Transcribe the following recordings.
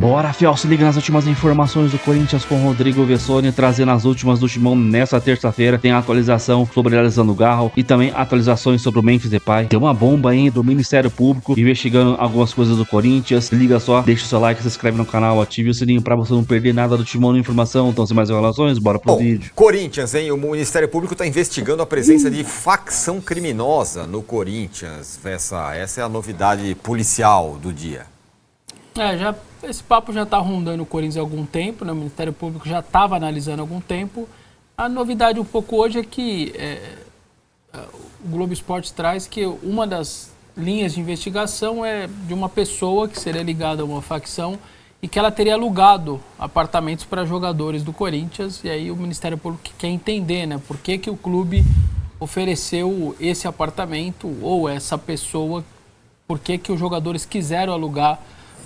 Bora, fiel, se liga nas últimas informações do Corinthians com Rodrigo Vessone, trazendo as últimas do Timão nessa terça-feira. Tem atualização sobre o Alessandro Garro e também atualizações sobre o Memphis Depay. Tem uma bomba aí do Ministério Público investigando algumas coisas do Corinthians. Se liga só, deixa o seu like, se inscreve no canal, ative o sininho pra você não perder nada do Timão na informação. Então, sem mais enrolações, bora pro vídeo. Corinthians, hein? O Ministério Público está investigando a presença de facção criminosa no Corinthians. Essa é a novidade policial do dia. Esse papo já está rondando o Corinthians há algum tempo, né? O Ministério Público já estava analisando há algum tempo. A novidade um pouco hoje é que o Globo Esporte traz que uma das linhas de investigação é de uma pessoa que seria ligada a uma facção e que ela teria alugado apartamentos para jogadores do Corinthians. E aí o Ministério Público quer entender, né? Por que o clube ofereceu esse apartamento ou essa pessoa, por que os jogadores quiseram alugar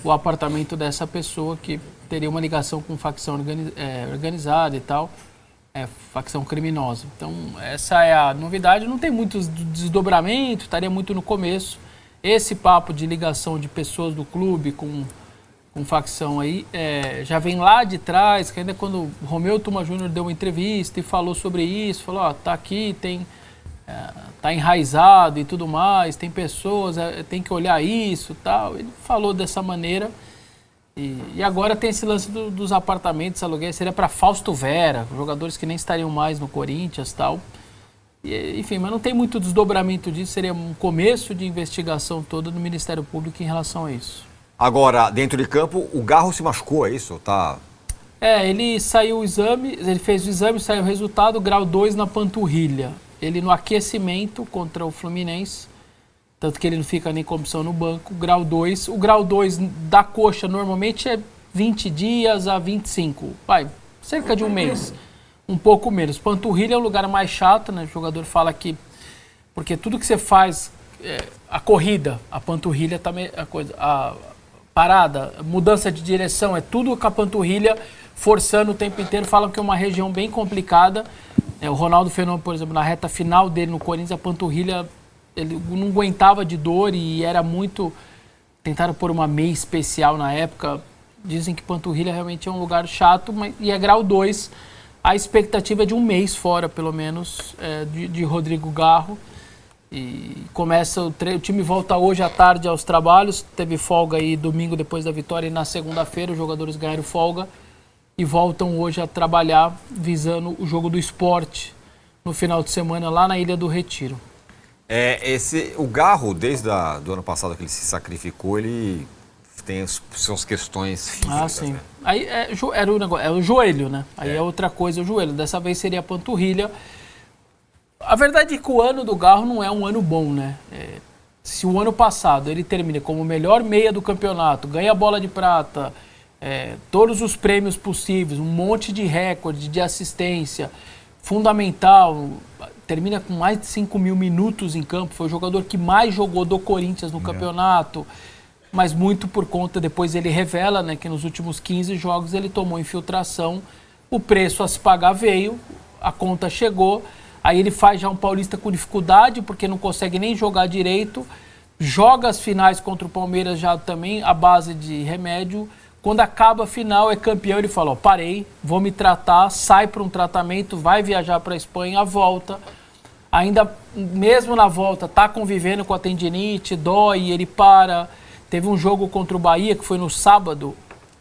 o apartamento dessa pessoa que teria uma ligação com facção organizada e tal, facção criminosa. Então, essa é a novidade. Não tem muito desdobramento, estaria muito no começo. Esse papo de ligação de pessoas do clube com facção aí já vem lá de trás, que ainda quando o Romeu Tuma Júnior deu uma entrevista e falou sobre isso, falou, tá aqui, tá enraizado e tudo mais, tem pessoas, tem que olhar isso e tal. Ele falou dessa maneira. E agora tem esse lance dos apartamentos, aluguéis, seria para Fausto Vera, jogadores que nem estariam mais no Corinthians e tal. Enfim, mas não tem muito desdobramento disso, seria um começo de investigação toda do Ministério Público em relação a isso. Agora, dentro de campo, o Garro se machucou, é isso? Ele saiu o exame, ele fez o exame, saiu o resultado, grau 2 na panturrilha. Ele no aquecimento contra o Fluminense, tanto que ele não fica nem com opção no banco. Grau 2, o grau 2 da coxa normalmente é 20 dias a 25, cerca de um mês, um pouco menos. Panturrilha é o lugar mais chato, né? O jogador fala que, porque tudo que você faz, a corrida, a panturrilha também, a parada, mudança de direção, é tudo com a panturrilha forçando o tempo inteiro. Falam que é uma região bem complicada. O Ronaldo Fenômeno, por exemplo, na reta final dele no Corinthians, a panturrilha, ele não aguentava de dor e era muito... Tentaram pôr uma meia especial na época. Dizem que panturrilha realmente é um lugar chato, e é grau 2. A expectativa é de um mês fora, pelo menos, de Rodrigo Garro. E começa o time volta hoje à tarde aos trabalhos. Teve folga aí domingo depois da vitória e na segunda-feira os jogadores ganharam folga. E voltam hoje a trabalhar visando o jogo do Sport no final de semana lá na Ilha do Retiro. O Garro, desde do ano passado que ele se sacrificou, ele tem suas questões físicas. Sim. Né? Aí era o negócio, é o joelho, né? Aí é outra coisa, o joelho. Dessa vez seria a panturrilha. A verdade é que o ano do Garro não é um ano bom, né? Se o ano passado ele termina como o melhor meia do campeonato, ganha a bola de prata, todos os prêmios possíveis, um monte de recorde de assistência, fundamental, termina com mais de 5 mil minutos em campo, foi o jogador que mais jogou do Corinthians no campeonato, mas muito por conta, depois ele revela, né, que nos últimos 15 jogos ele tomou infiltração, o preço a se pagar veio, a conta chegou, aí ele faz já um Paulista com dificuldade, porque não consegue nem jogar direito, joga as finais contra o Palmeiras já também, à base de remédio. Quando acaba a final, é campeão, ele fala, parei, vou me tratar, sai para um tratamento, vai viajar para a Espanha, volta. Ainda, mesmo na volta, está convivendo com a tendinite, dói, ele para. Teve um jogo contra o Bahia, que foi no sábado,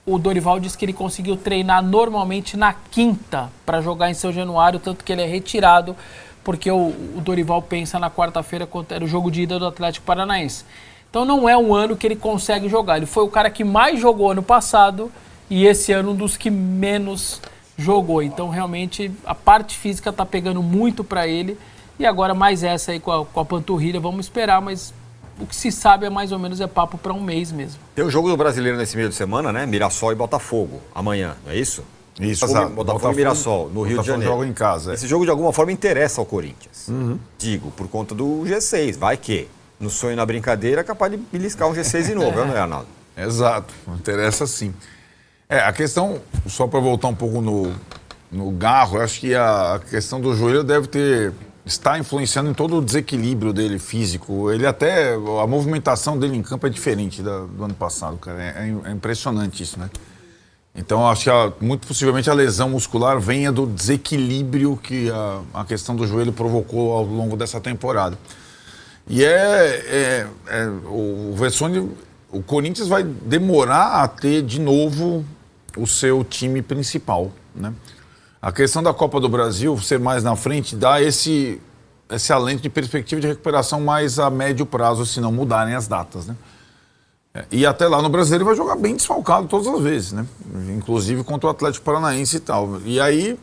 o Dorival disse que ele conseguiu treinar normalmente na quinta para jogar em São Januário, tanto que ele é retirado, porque o Dorival pensa na quarta-feira, era o jogo de ida do Atlético Paranaense. Então não é um ano que ele consegue jogar. Ele foi o cara que mais jogou ano passado e esse ano um dos que menos jogou. Então realmente a parte física está pegando muito para ele. E agora mais essa aí com a panturrilha, vamos esperar, mas o que se sabe é mais ou menos papo para um mês mesmo. Tem um jogo do Brasileiro nesse meio de semana, né? Mirassol e Botafogo, amanhã, não é isso? Isso, Botafogo e Mirassol, no Rio de Janeiro. Joga em casa. Esse jogo de alguma forma interessa ao Corinthians. Digo, por conta do G6, vai que... No sonho e na brincadeira, é capaz de beliscar um G6 de novo, não é, Arnaldo? Exato, interessa sim. A questão, só para voltar um pouco no Garro, eu acho que a questão do joelho está influenciando em todo o desequilíbrio dele físico. Ele a movimentação dele em campo é diferente do ano passado, cara. É impressionante isso, né? Então, acho que muito possivelmente a lesão muscular venha do desequilíbrio que a questão do joelho provocou ao longo dessa temporada. E o Vessone, o Corinthians vai demorar a ter de novo o seu time principal, né? A questão da Copa do Brasil ser mais na frente dá esse alento de perspectiva de recuperação mais a médio prazo, se não mudarem as datas, né? E até lá no Brasileiro vai jogar bem desfalcado todas as vezes, né? Inclusive contra o Atlético Paranaense e tal. E aí,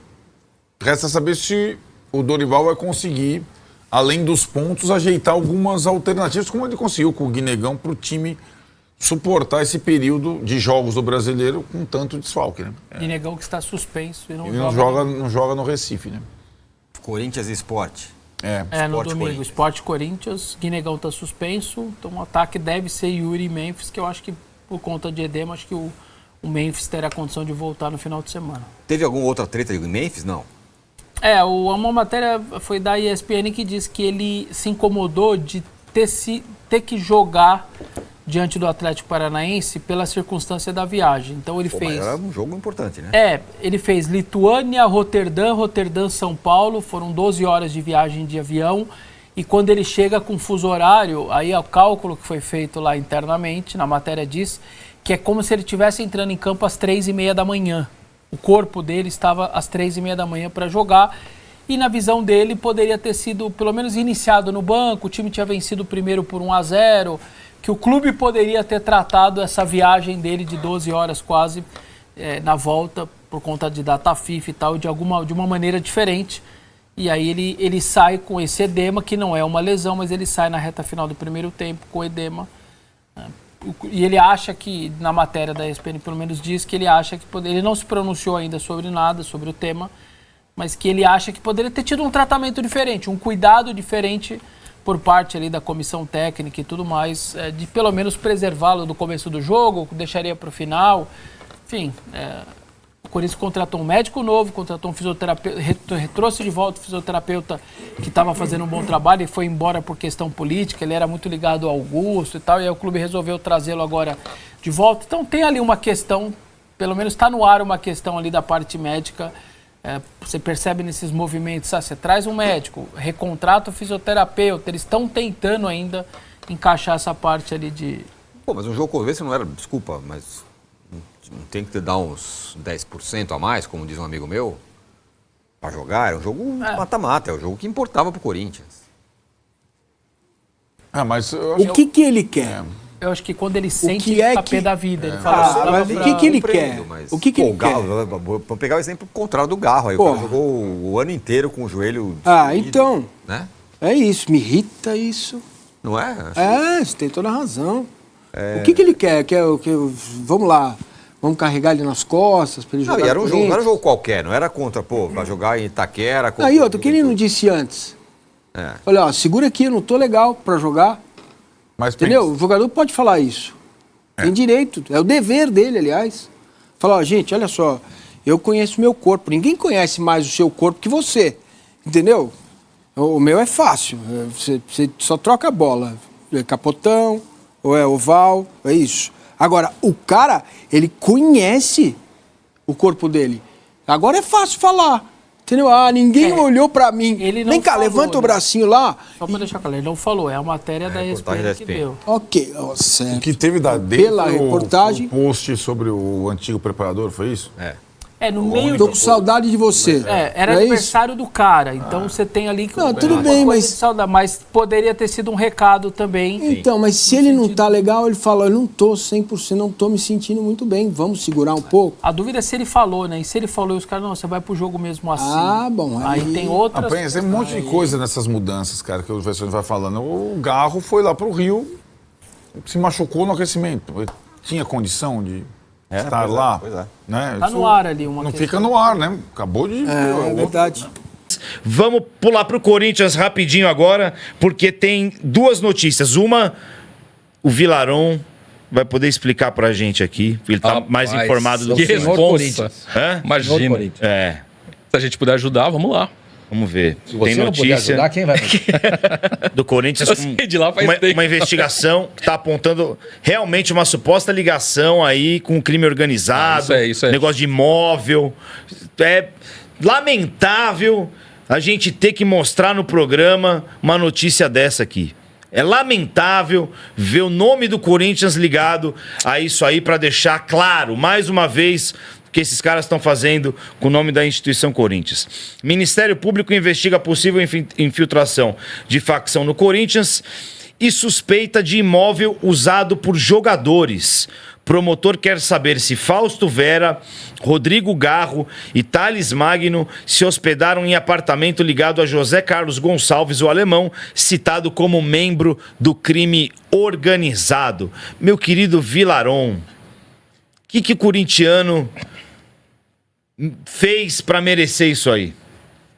resta saber se o Dorival vai conseguir, além dos pontos, ajeitar algumas alternativas, como ele conseguiu com o Guinegão, para o time suportar esse período de jogos do Brasileiro com tanto desfalque, né? Guinegão que está suspenso e não joga no Recife, né? Corinthians e Sport. No domingo, Sport Corinthians, Guinegão está suspenso, então o ataque deve ser Yuri e Memphis, que eu acho que por conta de edema, acho que o Memphis terá condição de voltar no final de semana. Teve alguma outra treta de Memphis? Não. Uma matéria foi da ESPN que diz que ele se incomodou de ter que jogar diante do Atlético Paranaense pela circunstância da viagem. Então ele fez... Mas era um jogo importante, né? Ele fez Lituânia, Roterdã, São Paulo, foram 12 horas de viagem de avião, e quando ele chega com fuso horário, aí é o cálculo que foi feito lá internamente, na matéria diz, que é como se ele estivesse entrando em campo às 3h30 da manhã. O corpo dele estava às 3h30 da manhã para jogar, e na visão dele poderia ter sido pelo menos iniciado no banco, o time tinha vencido primeiro por 1-0, que o clube poderia ter tratado essa viagem dele de 12 horas quase na volta, por conta de data FIFA e tal, de uma maneira diferente. E aí ele sai com esse edema, que não é uma lesão, mas ele sai na reta final do primeiro tempo com edema. E ele acha que, na matéria da ESPN pelo menos diz que ele acha que ele não se pronunciou ainda sobre nada, sobre o tema, mas que ele acha que poderia ter tido um tratamento diferente, um cuidado diferente por parte ali da comissão técnica e tudo mais, de pelo menos preservá-lo do começo do jogo, deixaria para o final. Enfim, o Corinthians contratou um médico novo, contratou um fisioterapeuta, trouxe de volta o fisioterapeuta que estava fazendo um bom trabalho e foi embora por questão política, ele era muito ligado ao Augusto e tal, e aí o clube resolveu trazê-lo agora de volta. Então tem ali uma questão, pelo menos está no ar uma questão ali da parte médica. Você percebe nesses movimentos, você traz um médico, recontrata o fisioterapeuta, eles estão tentando ainda encaixar essa parte ali de... Mas um jogo com esse não era, desculpa, mas não tem que dar uns 10% a mais, como diz um amigo meu, para jogar? Era um jogo mata-mata, é o jogo que importava pro Corinthians. Mas o que ele quer? Eu acho que quando ele sente o pé da vida, ele fala... mas o que ele quer? O que ele quer? Vamos pegar o exemplo contrário do Garro. Aí o cara jogou o ano inteiro com o joelho... Então, né? É isso, me irrita isso. Não é? Você tem toda a razão. O que ele quer? Vamos lá, vamos carregar ele nas costas para ele jogar. Era um jogo, não era um jogo qualquer, não era contra, vai jogar em Itaquera... Aí, o que ele não disse antes? Olha, segura aqui, eu não tô legal para jogar. Mas entendeu? O jogador pode falar isso. Tem direito. É o dever dele, aliás. Falar, gente, olha só, eu conheço o meu corpo. Ninguém conhece mais o seu corpo que você. Entendeu? O meu é fácil. Você só troca a bola. É capotão, ou é oval, é isso. Agora, o cara, ele conhece o corpo dele. Agora é fácil falar. Entendeu? Ninguém olhou pra mim. Vem cá, levanta o bracinho lá. Só pra deixar claro, ele não falou, é a matéria da ESPN que deu. Ok, certo. O que teve pela reportagem. O post sobre o antigo preparador, foi isso? No meio... Tô com saudade de você. Era aniversário do cara, então você tem ali... Não, tudo bem, mas poderia ter sido um recado também. Então, mas se ele não tá legal, ele fala, eu não tô 100%, não tô me sentindo muito bem, vamos segurar um pouco. A dúvida é se ele falou, né? E se ele falou e os caras, não, você vai pro jogo mesmo assim. Bom. Aí tem outras... Tem um monte de coisa nessas mudanças, cara, que o Vessone vai falando. O Garro foi lá pro Rio, se machucou no aquecimento. Ele tinha condição de... estar lá, né? Tá no ar ali não fica no ar, né? Acabou de... É verdade. Vamos pular pro Corinthians rapidinho agora, porque tem duas notícias. Uma, o Vilaron vai poder explicar pra gente aqui. Ele tá mais informado do que Corinthians. Imagina. Se a gente puder ajudar, vamos lá. Vamos ver. Se você Tem não puder notícia ajudar, quem vai? do Corinthians Eu com sei de lá faz tempo. uma investigação que está apontando realmente uma suposta ligação aí com o crime organizado, Isso é. negócio de imóvel. É lamentável a gente ter que mostrar no programa uma notícia dessa aqui. É lamentável ver o nome do Corinthians ligado a isso aí para deixar claro, mais uma vez, o que esses caras estão fazendo com o nome da instituição Corinthians. Ministério Público investiga possível infiltração de facção no Corinthians e suspeita de imóvel usado por jogadores. Promotor quer saber se Fausto Vera, Rodrigo Garro e Thales Magno se hospedaram em apartamento ligado a José Carlos Gonçalves, o alemão, citado como membro do crime organizado. Meu querido Vilaron, o que o corintiano fez para merecer isso aí?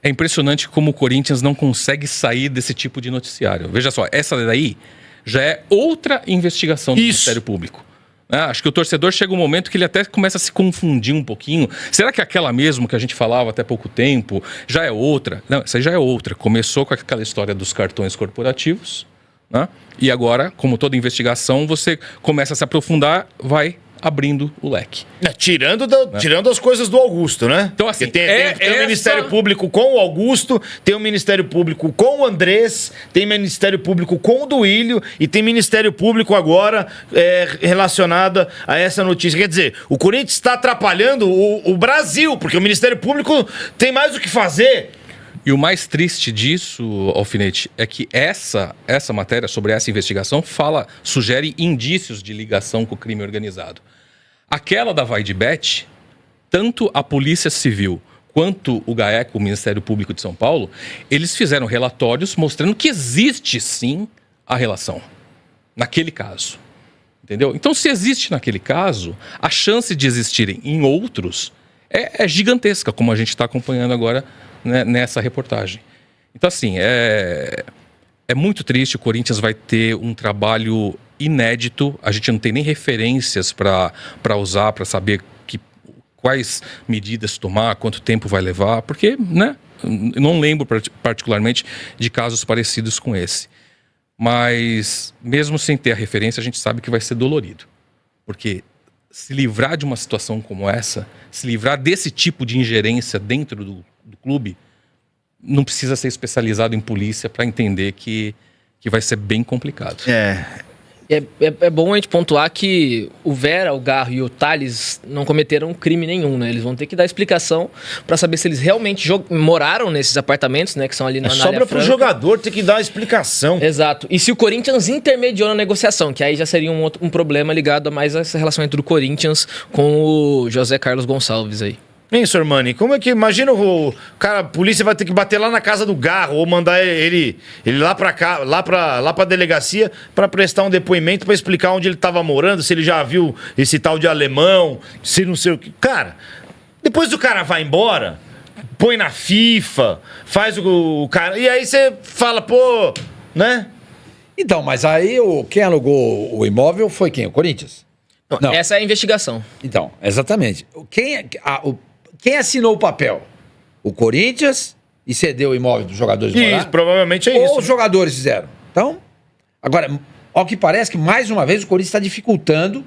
É impressionante como o Corinthians não consegue sair desse tipo de noticiário. Veja só, essa daí já é outra investigação do Ministério Público. Acho que o torcedor chega um momento que ele até começa a se confundir um pouquinho. Será que aquela mesmo que a gente falava até pouco tempo já é outra? Não, essa aí já é outra. Começou com aquela história dos cartões corporativos, né? E agora, como toda investigação, você começa a se aprofundar, vai abrindo o leque. Tirando as coisas do Augusto, né? Então, assim, tem o Ministério Público com o Augusto, tem o Ministério Público com o Andrés, tem Ministério Público com o Duílio e tem Ministério Público agora relacionado a essa notícia. Quer dizer, o Corinthians está atrapalhando o Brasil, porque o Ministério Público tem mais o que fazer. E o mais triste disso, Alfinete, é que essa matéria sobre essa investigação sugere indícios de ligação com o crime organizado. Aquela da Vai de Bet, tanto a Polícia Civil quanto o GAECO, o Ministério Público de São Paulo, eles fizeram relatórios mostrando que existe sim a relação naquele caso. Entendeu? Então, se existe naquele caso, a chance de existirem em outros é gigantesca, como a gente está acompanhando agora, né, nessa reportagem. Então, assim, é muito triste. O Corinthians vai ter um trabalho inédito. A gente não tem nem referências para usar, para saber quais medidas tomar, quanto tempo vai levar, porque, né, eu não lembro particularmente de casos parecidos com esse. Mas, mesmo sem ter a referência, a gente sabe que vai ser dolorido. Porque se livrar de uma situação como essa, se livrar desse tipo de ingerência dentro do clube, não precisa ser especializado em polícia para entender que vai ser bem complicado. É bom a gente pontuar que o Vera, o Garro e o Thales não cometeram crime nenhum, né? Eles vão ter que dar explicação para saber se eles realmente moraram nesses apartamentos, né? Que são ali na área sobra pro franca. jogador ter que dar uma explicação. Exato. E se o Corinthians intermediou na negociação, que aí já seria um problema ligado a mais essa relação entre o Corinthians com o José Carlos Gonçalves aí. Hein, Sr. Mani, como é que... Imagina o cara, a polícia vai ter que bater lá na casa do Garro ou mandar ele lá pra cá, lá pra delegacia pra prestar um depoimento pra explicar onde ele tava morando, se ele já viu esse tal de alemão, se não sei o que. Cara, depois o cara vai embora, põe na FIFA, faz o cara... E aí você fala, pô, né? Então, mas aí quem alugou o imóvel foi quem? O Corinthians? Não. Essa é a investigação. Então, exatamente. Quem assinou o papel? O Corinthians e cedeu o imóvel dos jogadores morar? Isso, provavelmente é Ou isso. os jogadores fizeram? Então, agora, ao que parece que, mais uma vez, o Corinthians está dificultando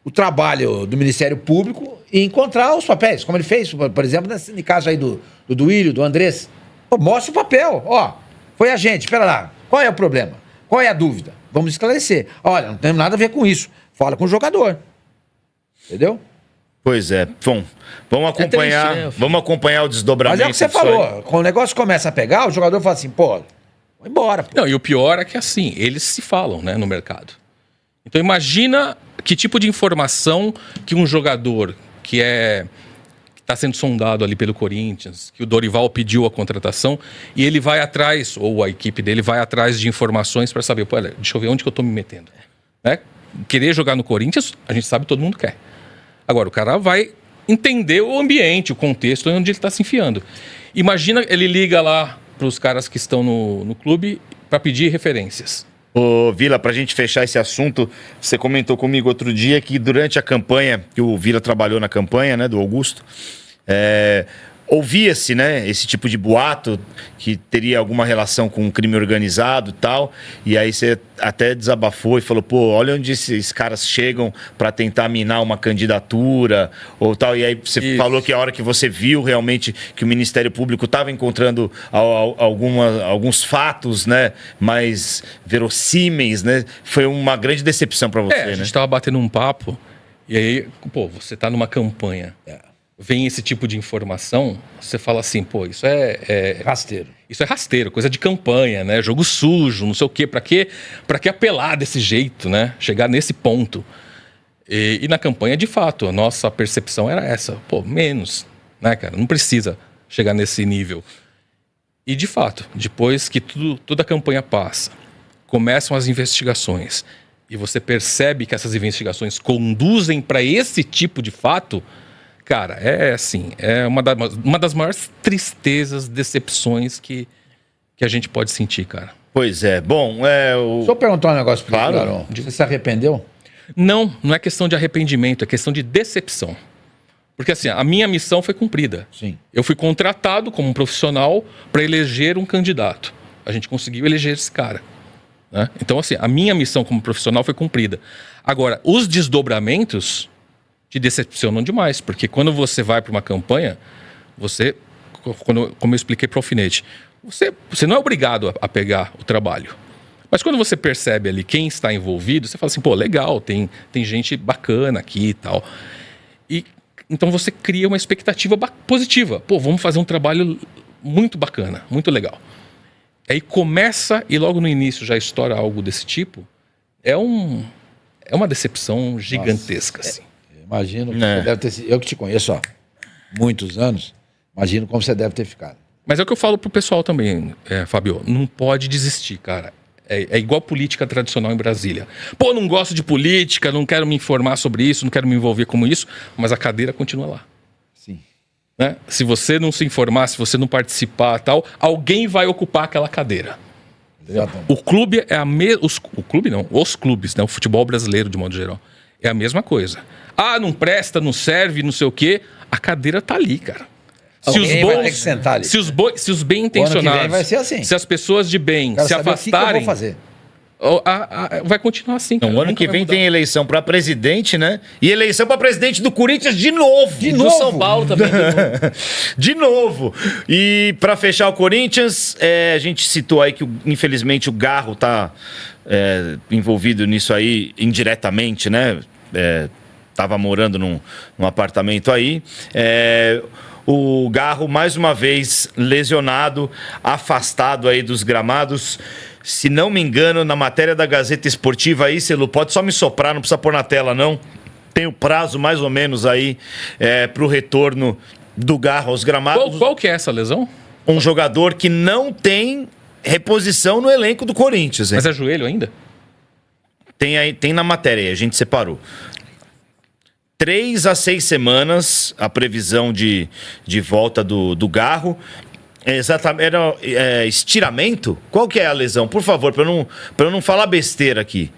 o trabalho do Ministério Público e encontrar os papéis, como ele fez, por exemplo, nesse caso aí do Duílio, do Andrés. Pô, mostra o papel. Ó, foi a gente, espera lá. Qual é o problema? Qual é a dúvida? Vamos esclarecer. Olha, não tem nada a ver com isso. Fala com o jogador. Entendeu? Pois é. Bom, vamos acompanhar, triste, né? Vamos acompanhar o desdobramento. Mas é o que você disso aí. falou. Quando o negócio começa a pegar, o jogador fala assim, pô, vai embora. Pô. Não, e o pior é que assim, eles se falam, né, no mercado. Então imagina que tipo de informação que um jogador que está sendo sondado ali pelo Corinthians, que o Dorival pediu a contratação, e ele vai atrás, ou a equipe dele vai atrás de informações para saber, pô, olha, deixa eu ver onde que eu tô me metendo. Né? Querer jogar no Corinthians, a gente sabe que todo mundo quer. Agora, o cara vai entender o ambiente, o contexto onde ele está se enfiando. Imagina, ele liga lá para os caras que estão no clube para pedir referências. Ô, Vila, pra gente fechar esse assunto, você comentou comigo outro dia que durante a campanha, que o Vila trabalhou na campanha, né, do Augusto, ouvia-se, né, esse tipo de boato que teria alguma relação com o crime organizado e tal, e aí você até desabafou e falou, pô, olha onde esses caras chegam para tentar minar uma candidatura ou tal, e aí você falou que a hora que você viu realmente que o Ministério Público estava encontrando alguns fatos, né, mais verossímeis, né, foi uma grande decepção para você, A né? gente tava batendo um papo, e aí, pô, você tá numa campanha, vem esse tipo de informação, você fala assim, pô, isso é Rasteiro. Isso é rasteiro, coisa de campanha, né? Jogo sujo, não sei o quê. Pra que apelar desse jeito, né? Chegar nesse ponto. E na campanha, de fato, a nossa percepção era essa. Pô, menos, né, cara? Não precisa chegar nesse nível. E, de fato, depois que toda a campanha passa, começam as investigações, e você percebe que essas investigações conduzem para esse tipo de fato... Cara, é assim, é uma das maiores tristezas, decepções que a gente pode sentir, cara. Pois é, bom, Só perguntar um negócio pra Claro. você, Arão. Você se arrependeu? Não é questão de arrependimento, é questão de decepção. Porque assim, a minha missão foi cumprida. Sim. Eu fui contratado como um profissional para eleger um candidato. A gente conseguiu eleger esse cara, né? Então assim, a minha missão como profissional foi cumprida. Agora, os desdobramentos... te decepcionam demais, porque quando você vai para uma campanha, como eu expliquei para o Alfinete, você não é obrigado a pegar o trabalho. Mas quando você percebe ali quem está envolvido, você fala assim, pô, legal, tem gente bacana aqui e tal. E então você cria uma expectativa positiva. Pô, vamos fazer um trabalho muito bacana, muito legal. Aí começa, e logo no início já estoura algo desse tipo, é uma decepção gigantesca, assim. Imagino que você deve ter sido. Eu que te conheço há muitos anos, imagino como você deve ter ficado. Mas é o que eu falo pro pessoal também, Fabio, não pode desistir, cara. É igual política tradicional em Brasília. Pô, não gosto de política, não quero me informar sobre isso, não quero me envolver com isso, mas a cadeira continua lá. Sim. Né? Se você não se informar, se você não participar tal, alguém vai ocupar aquela cadeira. Exatamente. O clube é os clubes, né? O futebol brasileiro, de modo geral, é a mesma coisa. Ah, não presta, não serve, não sei o quê. A cadeira tá ali, cara. Alguém vai ter que sentar ali. Se os bem O ano que intencionados, vem vai ser assim. se as pessoas de bem Quero se saber afastarem, o que eu vou fazer. Vai continuar assim. Então, cara. o ano Nunca que vai vem mudar. tem eleição para presidente, né? E eleição para presidente do Corinthians de novo. De Do novo? São Paulo também. De novo. E para fechar o Corinthians, a gente citou aí que, infelizmente, o Garro tá envolvido nisso aí indiretamente, né? Tava morando num apartamento aí. O Garro, mais uma vez, lesionado, afastado aí dos gramados. Se não me engano, na matéria da Gazeta Esportiva aí, Celu, pode só me soprar, não precisa pôr na tela, não. Tem o prazo, mais ou menos, aí, para o retorno do Garro aos gramados. Qual que é essa lesão? Um jogador que não tem reposição no elenco do Corinthians, hein? Mas é joelho ainda? Tem na matéria aí, a gente separou. 3 a 6 semanas a previsão de volta do Garro. Exatamente. Era estiramento? Qual que é a lesão? Por favor, para eu não falar besteira aqui.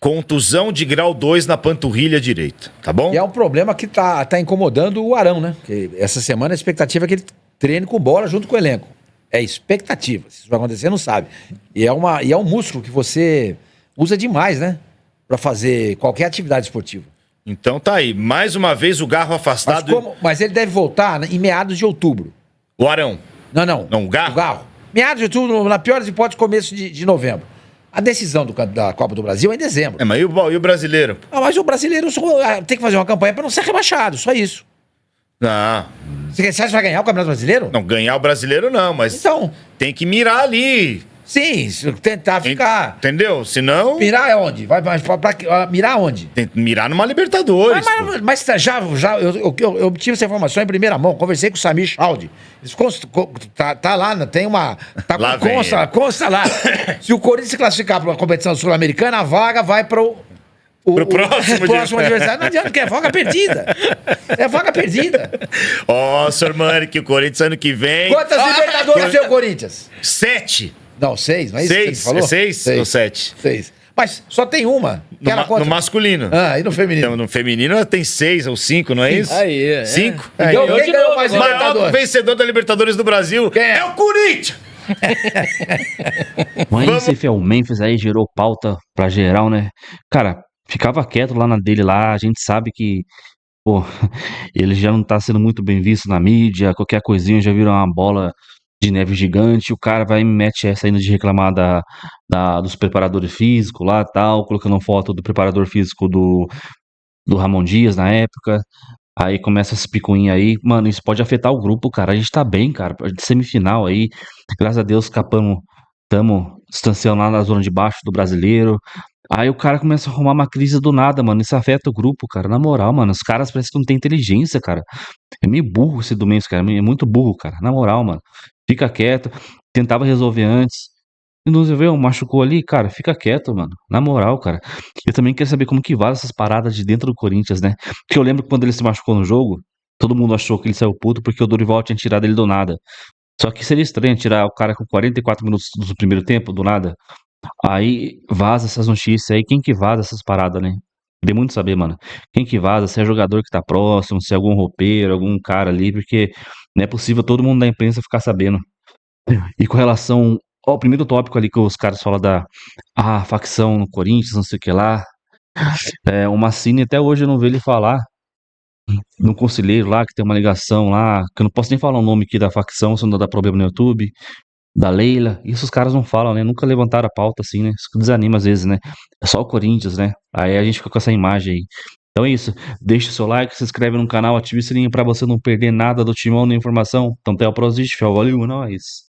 Contusão de grau 2 na panturrilha direita, tá bom? E é um problema que tá incomodando o Arão, né? Porque essa semana a expectativa é que ele treine com bola junto com o elenco. É expectativa. Se isso vai acontecer, não sabe. E é um músculo que você usa demais, né? Para fazer qualquer atividade esportiva. Então tá aí. Mais uma vez o Garro afastado. Mas ele deve voltar em meados de outubro. O Arão. Não. Não, o Garro? O Garro. Meados de outubro, na pior das hipóteses, começo de novembro. A decisão da Copa do Brasil é em dezembro. Mas e o brasileiro? Mas o brasileiro tem que fazer uma campanha para não ser rebaixado, só isso. Não. Você acha que vai ganhar o Campeonato Brasileiro? Não, ganhar o brasileiro não, mas Então, tem que mirar ali. sim, tentar ficar... Entendeu? Senão. Mirar é onde? Mirar onde? Tem que mirar numa Libertadores. Mas eu obtive essa informação em primeira mão. Conversei com o Samir Chaldi. Tá lá, tem uma. Tá Lá consta lá. Se o Corinthians se classificar para uma competição sul-americana, a vaga vai para o próximo adversário. Não adianta, porque é vaga perdida. É vaga perdida. Ó, senhor Mani, que o Corinthians ano que vem. Quantas Libertadores tem o Corinthians? 7. Não, 6, não é isso que ele 6. falou? É 6 ou 7? 6. Mas só tem uma. Que era No contra... masculino. Ah, e no feminino? Então, no feminino tem 6 ou 5, não é isso? Aí, é. 5? Então, ganhou quem de ganhou novo mais O agora. maior Libertadores? vencedor da Libertadores do Brasil Quem é? é o Corinthians! O Recife é o Memphis aí, gerou pauta pra geral, né? Cara, ficava quieto lá na dele lá, a gente sabe que, pô, ele já não tá sendo muito bem visto na mídia, qualquer coisinha já vira uma bola de neve gigante, o cara vai e mete essa ainda de reclamar dos preparadores físicos lá e tal, colocando foto do preparador físico do Ramon Dias na época. Aí começa esse picuinha aí, mano, isso pode afetar o grupo, cara. A gente tá bem, cara. De semifinal aí, graças a Deus, tamo distanciando lá na zona de baixo do brasileiro. Aí o cara começa a arrumar uma crise do nada, mano. Isso afeta o grupo, cara. Na moral, mano, os caras parecem que não tem inteligência, cara. É meio burro esse Domingos, cara. É muito burro, cara. Na moral, mano. Fica quieto. Tentava resolver antes. E não resolveu, machucou ali, cara. Fica quieto, mano. Na moral, cara. Eu também quero saber como que vale essas paradas de dentro do Corinthians, né? Porque eu lembro que quando ele se machucou no jogo, todo mundo achou que ele saiu puto porque o Dorival tinha tirado ele do nada. Só que seria estranho tirar o cara com 44 minutos do primeiro tempo, do nada. Aí vaza essas notícias aí. Quem que vaza essas paradas, né? Queria muito saber, mano. Quem que vaza, se é jogador que tá próximo, se é algum roupeiro, algum cara ali, porque não é possível todo mundo da imprensa ficar sabendo. E com relação ao primeiro tópico ali que os caras falam da facção no Corinthians, não sei o que lá. O Massini até hoje eu não vi ele falar no conselheiro lá, que tem uma ligação lá, que eu não posso nem falar o nome aqui da facção, senão dá problema no YouTube, da Leila. Isso os caras não falam, né? Nunca levantaram a pauta assim, né? Isso que desanima às vezes, né? É só o Corinthians, né? Aí a gente fica com essa imagem aí. Então é isso. Deixa o seu like, se inscreve no canal, ativa o sininho pra você não perder nada do Timão, nem informação. Então até o próximo vídeo. Valeu, não é isso.